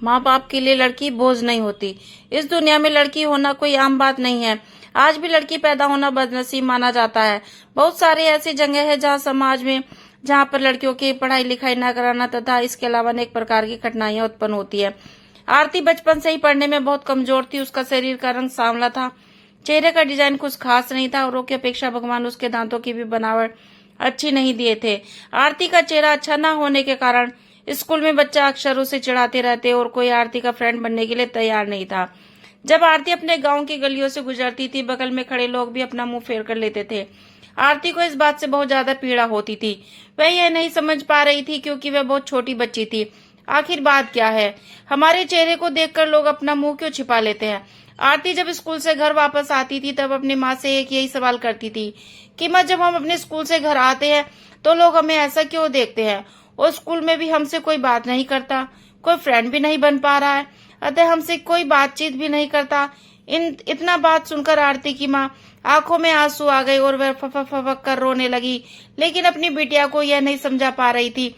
माँ बाप के लिए लड़की बोझ नहीं होती। इस दुनिया में लड़की होना कोई आम बात नहीं है। आज भी लड़की पैदा होना बदनसीब माना जाता है। बहुत सारी ऐसी जगह है जहाँ समाज में जहाँ पर लड़कियों की पढ़ाई लिखाई न कराना तथा इसके अलावा अनेक प्रकार की कठिनाइयां उत्पन्न होती है। आरती बचपन से ही पढ़ने में बहुत कमजोर थी। उसका शरीर का रंग सांवला था, चेहरे का डिजाइन कुछ खास नहीं था। औरों की अपेक्षा भगवान उसके दांतों की भी बनावट अच्छी नहीं दिए थे। आरती का चेहरा अच्छा न होने के कारण स्कूल में बच्चा अक्सर उसे चिढ़ाते रहते और कोई आरती का फ्रेंड बनने के लिए तैयार नहीं था। जब आरती अपने गांव की गलियों से गुजरती थी, बगल में खड़े लोग भी अपना मुंह फेर कर लेते थे। आरती को इस बात से बहुत ज्यादा पीड़ा होती थी। वह यह नहीं समझ पा रही थी क्योंकि वह बहुत छोटी बच्ची थी। आखिर बात क्या है? हमारे चेहरे को देखकर लोग अपना मुंह क्यों छिपा लेते हैं? आरती जब स्कूल से घर वापस आती थी तब अपनी माँ से एक यही सवाल करती थी कि माँ, जब हम अपने स्कूल से घर आते हैं तो लोग हमें ऐसा क्यों देखते हैं? और स्कूल में भी हमसे कोई बात नहीं करता, कोई फ्रेंड भी नहीं बन पा रहा है, अतः हमसे कोई बातचीत भी नहीं करता। इतना बात सुनकर आरती की माँ आंखों में आंसू आ गए और वह फफक फफक कर रोने लगी। लेकिन अपनी बिटिया को यह नहीं समझा पा रही थी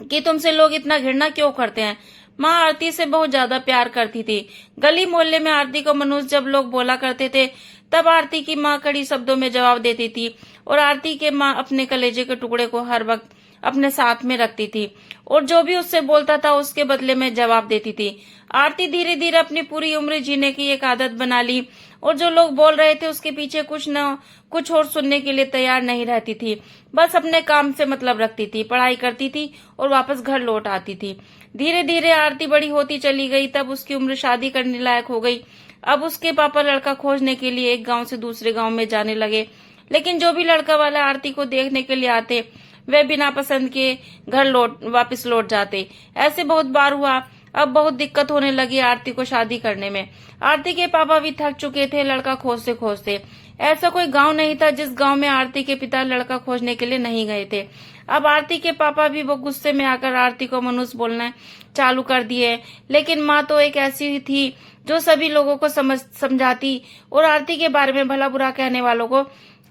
कि तुमसे लोग इतना घृणा क्यों करते हैं। माँ आरती से बहुत ज्यादा प्यार करती थी। गली मोहल्ले में आरती को मनुष्य जब लोग बोला करते थे तब आरती की माँ कड़ी शब्दों में जवाब देती थी और आरती के माँ अपने कलेजे के टुकड़े को हर वक्त अपने साथ में रखती थी और जो भी उससे बोलता था उसके बदले में जवाब देती थी। आरती धीरे धीरे अपनी पूरी उम्र जीने की एक आदत बना ली और जो लोग बोल रहे थे उसके पीछे कुछ न कुछ और सुनने के लिए तैयार नहीं रहती थी। बस अपने काम से मतलब रखती थी, पढ़ाई करती थी और वापस घर लौट आती थी। धीरे धीरे आरती बड़ी होती चली गई। तब उसकी उम्र शादी करने लायक हो गई। अब उसके पापा लड़का खोजने के लिए एक गांव से दूसरे गांव में जाने लगे। लेकिन जो भी लड़का वाला आरती को देखने के लिए आते वे बिना पसंद के घर वापस लौट जाते। ऐसे बहुत बार हुआ। अब बहुत दिक्कत होने लगी आरती को शादी करने में। आरती के पापा भी थक चुके थे लड़का खोजते खोजते। ऐसा कोई गांव नहीं था जिस गांव में आरती के पिता लड़का खोजने के लिए नहीं गए थे। अब आरती के पापा भी वो गुस्से में आकर आरती को मनुष्य बोलना चालू कर दिए। लेकिन माँ तो एक ऐसी थी जो सभी लोगों को समझाती और आरती के बारे में भला बुरा कहने वालों को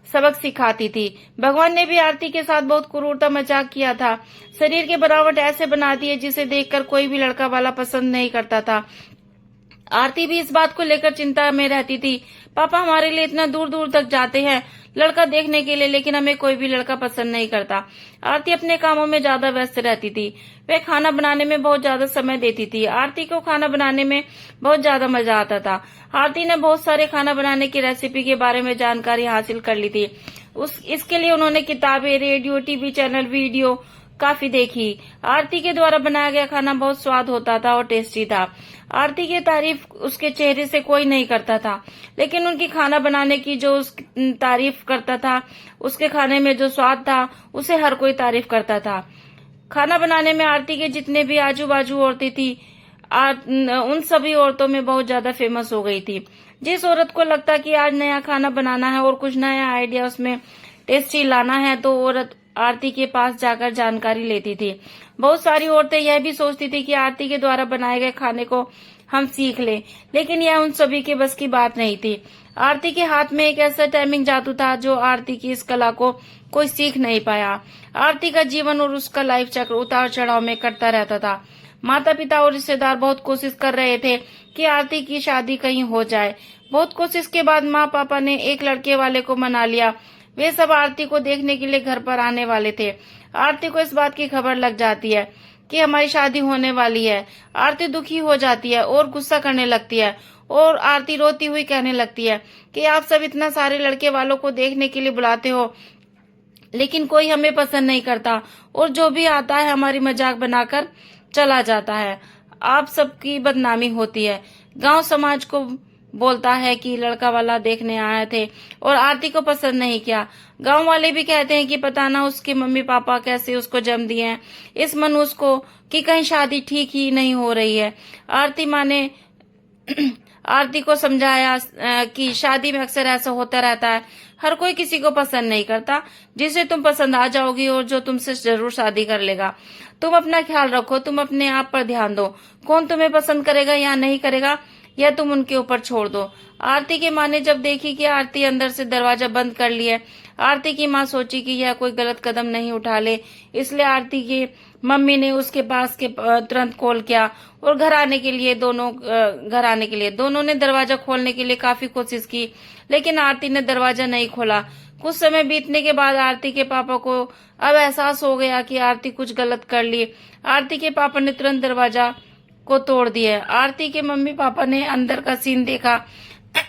सबक सिखाती थी। भगवान ने भी आरती के साथ बहुत क्रूरता मजाक किया था। शरीर की बनावट ऐसे बना दी है जिसे देखकर कोई भी लड़का वाला पसंद नहीं करता था। आरती भी इस बात को लेकर चिंता में रहती थी। पापा हमारे लिए इतना दूर दूर तक जाते हैं लड़का देखने के लिए, लेकिन हमें कोई भी लड़का पसंद नहीं करता। आरती अपने कामों में ज्यादा व्यस्त रहती थी। वह खाना बनाने में बहुत ज्यादा समय देती थी। आरती को खाना बनाने में बहुत ज्यादा मजा आता था। आरती ने बहुत सारे खाना बनाने की रेसिपी के बारे में जानकारी हासिल कर ली थी। इसके लिए उन्होंने किताबें, रेडियो, टीवी चैनल, वीडियो काफी देखी। आरती के द्वारा बनाया गया खाना बहुत स्वाद होता था और टेस्टी था। आरती की तारीफ उसके चेहरे से कोई नहीं करता था, लेकिन उनकी खाना बनाने की जो तारीफ करता था, उसके खाने में जो स्वाद था उसे हर कोई तारीफ करता था। खाना बनाने में आरती के जितने भी आजू बाजू औरतें थी उन सभी औरतों में बहुत ज्यादा फेमस हो गई थी। जिस औरत को लगता कि आज नया खाना बनाना है और कुछ नया आइडिया उसमें टेस्टी लाना है तो औरत आरती के पास जाकर जानकारी लेती थी। बहुत सारी औरतें यह भी सोचती थी कि आरती के द्वारा बनाए गए खाने को हम सीख लें, लेकिन यह उन सभी के बस की बात नहीं थी। आरती के हाथ में एक ऐसा टाइमिंग जादू था जो आरती की इस कला को कोई सीख नहीं पाया। आरती का जीवन और उसका लाइफ चक्र उतार चढ़ाव में कटता रहता था। माता पिता और रिश्तेदार बहुत कोशिश कर रहे थे कि आरती की शादी कहीं हो जाए। बहुत कोशिश के बाद माँ पापा ने एक लड़के वाले को मना लिया। वे सब आरती को देखने के लिए घर पर आने वाले थे। आरती को इस बात की खबर लग जाती है कि हमारी शादी होने वाली है। आरती दुखी हो जाती है और गुस्सा करने लगती है और आरती रोती हुई कहने लगती है कि आप सब इतना सारे लड़के वालों को देखने के लिए बुलाते हो, लेकिन कोई हमें पसंद नहीं करता और जो भी आता है हमारी मजाक बनाकर चला जाता है। आप सबकी बदनामी होती है। गांव समाज को बोलता है कि लड़का वाला देखने आए थे और आरती को पसंद नहीं किया। गांव वाले भी कहते हैं कि पता ना उसके मम्मी पापा कैसे उसको जन्म दिए हैं इस मनुष्य को कि कहीं शादी ठीक ही नहीं हो रही है। आरती माँ ने आरती को समझाया कि शादी में अक्सर ऐसा होता रहता है, हर कोई किसी को पसंद नहीं करता। जिसे तुम पसंद आ जाओगी और जो तुमसे जरूर शादी कर लेगा। तुम अपना ख्याल रखो, तुम अपने आप पर ध्यान दो। कौन तुम्हें पसंद करेगा या नहीं करेगा यह तुम उनके ऊपर छोड़ दो। आरती की माँ ने जब देखी कि आरती अंदर से दरवाजा बंद कर लिया, आरती की माँ सोची कि यह कोई गलत कदम नहीं उठा ले, इसलिए आरती के मम्मी ने उसके पास के तुरंत कॉल किया और घर आने के लिए दोनों ने दरवाजा खोलने के लिए काफी कोशिश की, लेकिन आरती ने दरवाजा नहीं खोला। कुछ समय बीतने के बाद आरती के पापा को अब एहसास हो गया कि आरती कुछ गलत कर ली। आरती के पापा ने तुरंत दरवाजा को तोड़ दिया। आरती के मम्मी पापा ने अंदर का सीन देखा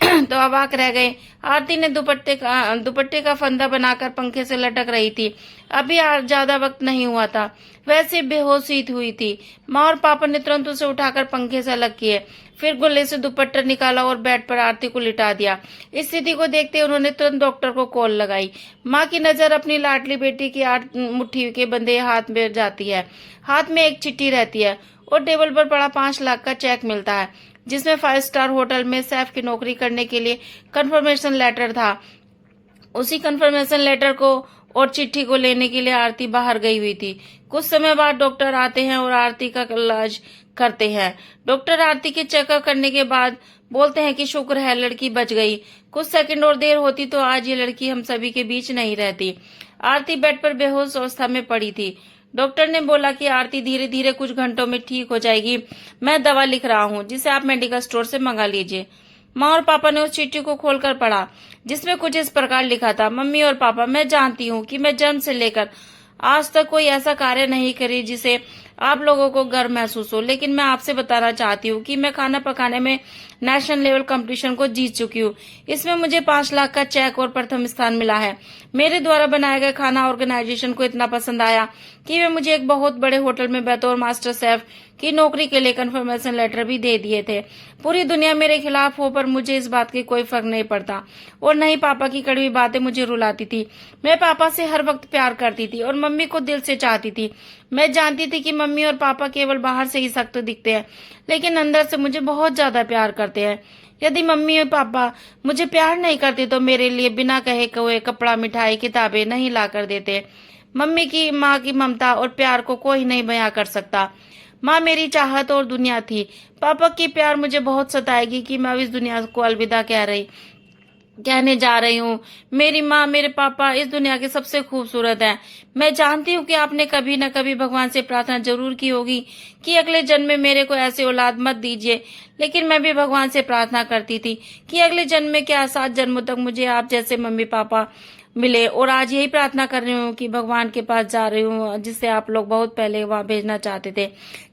तो अवाक रह गए। आरती ने दुपट्टे का फंदा बनाकर पंखे से लटक रही थी। अभी ज्यादा वक्त नहीं हुआ था, वैसे बेहोशी हुई थी। माँ और पापा ने तुरंत उसे उठाकर पंखे से अलग किए, फिर गोले से दुपट्टा निकाला और बेड पर आरती को लिटा दिया। इस स्थिति को देखते उन्होंने तुरंत डॉक्टर को कॉल लगाई। माँ की नजर अपनी लाडली बेटी की मुट्ठी के बंधे हाथ में जाती है। हाथ में एक चिट्ठी रहती है और टेबल पर पड़ा 5 लाख का चेक मिलता है, जिसमें 5 स्टार होटल में शेफ की नौकरी करने के लिए कंफर्मेशन लेटर था। उसी कंफर्मेशन लेटर को और चिट्ठी को लेने के लिए आरती बाहर गई हुई थी। कुछ समय बाद डॉक्टर आते हैं और आरती का इलाज करते हैं। डॉक्टर आरती के चेकअप करने के बाद बोलते हैं कि शुक्र है लड़की बच गई। कुछ सेकंड और देर होती तो आज ये लड़की हम सभी के बीच नहीं रहती। आरती बेड पर बेहोश अवस्था में पड़ी थी। डॉक्टर ने बोला कि आरती धीरे धीरे कुछ घंटों में ठीक हो जाएगी। मैं दवा लिख रहा हूँ, जिसे आप मेडिकल स्टोर से मंगा लीजिए। माँ और पापा ने उस चिट्ठी को खोलकर पढ़ा, जिसमें कुछ इस प्रकार लिखा था। मम्मी और पापा, मैं जानती हूँ कि मैं जन्म से लेकर आज तक कोई ऐसा कार्य नहीं करी जिसे आप लोगों को गर्व महसूस हो, लेकिन मैं आपसे बताना चाहती हूँ कि मैं खाना पकाने में नेशनल लेवल कंपटीशन को जीत चुकी हूँ। इसमें मुझे 5 लाख का चेक और प्रथम स्थान मिला है। मेरे द्वारा बनाया गया खाना ऑर्गेनाइजेशन को इतना पसंद आया कि वे मुझे एक बहुत बड़े होटल में बतौर मास्टर शेफ की नौकरी के लिए कंफर्मेशन लेटर भी दे दिए थे। पूरी दुनिया मेरे खिलाफ हो, पर मुझे इस बात की कोई फर्क नहीं पड़ता और नहीं पापा की कड़वी बातें मुझे रुलाती थी। मैं पापा से हर वक्त प्यार करती थी और मम्मी को दिल से चाहती थी। मैं जानती थी कि मम्मी और पापा केवल बाहर से ही सख्त दिखते हैं, लेकिन अंदर से मुझे बहुत ज्यादा प्यार करते हैं। यदि मम्मी और पापा मुझे प्यार नहीं करते तो मेरे लिए बिना कहे हुए कपड़ा, मिठाई, किताबें नहीं ला कर देते। मम्मी की माँ की ममता और प्यार को कोई नहीं बयां कर सकता। माँ मेरी चाहत और दुनिया थी। पापा की प्यार मुझे बहुत सताएगी कि मैं इस दुनिया को अलविदा कहने जा रही हूँ। मेरी माँ, मेरे पापा इस दुनिया के सबसे खूबसूरत हैं। मैं जानती हूँ कि आपने कभी न कभी भगवान से प्रार्थना जरूर की होगी कि अगले जन्म में मेरे को ऐसी औलाद मत दीजिए, लेकिन मैं भी भगवान से प्रार्थना करती थी कि अगले जन्म में क्या 7 जन्मों तक मुझे आप जैसे मम्मी पापा मिले। और आज यही प्रार्थना कर रही हूँ कि भगवान के पास जा रही हूँ, जिससे आप लोग बहुत पहले वहां भेजना चाहते थे।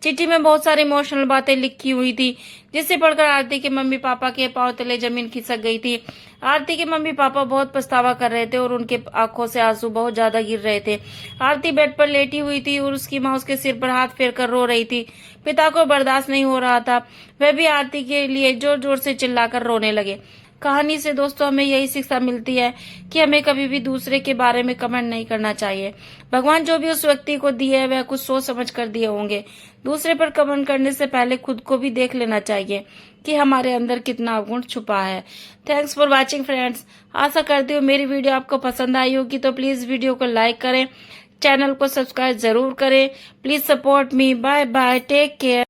चिट्ठी में बहुत सारी इमोशनल बातें लिखी हुई थी, जिसे पढ़कर आरती के मम्मी पापा के पांव तले जमीन खिसक गई थी। आरती के मम्मी पापा बहुत पछतावा कर रहे थे और उनके आंखों से आंसू बहुत ज्यादा गिर रहे थे। आरती बेड पर लेटी हुई थी और उसकी माँ उसके सिर पर हाथ फेर कर रो रही थी। पिता को बर्दाश्त नहीं हो रहा था, वह भी आरती के लिए जोर जोर से चिल्लाकर रोने लगे। कहानी से दोस्तों हमें यही शिक्षा मिलती है कि हमें कभी भी दूसरे के बारे में कमेंट नहीं करना चाहिए। भगवान जो भी उस व्यक्ति को दिए है वह कुछ सोच समझ कर दिए होंगे। दूसरे पर कमेंट करने से पहले खुद को भी देख लेना चाहिए कि हमारे अंदर कितना अवगुण छुपा है। Thanks for watching friends. आशा करती हूँ मेरी वीडियो आपको पसंद आई होगी, तो प्लीज वीडियो को लाइक करें, चैनल को सब्सक्राइब जरूर करें। Please support me. Bye bye, take care.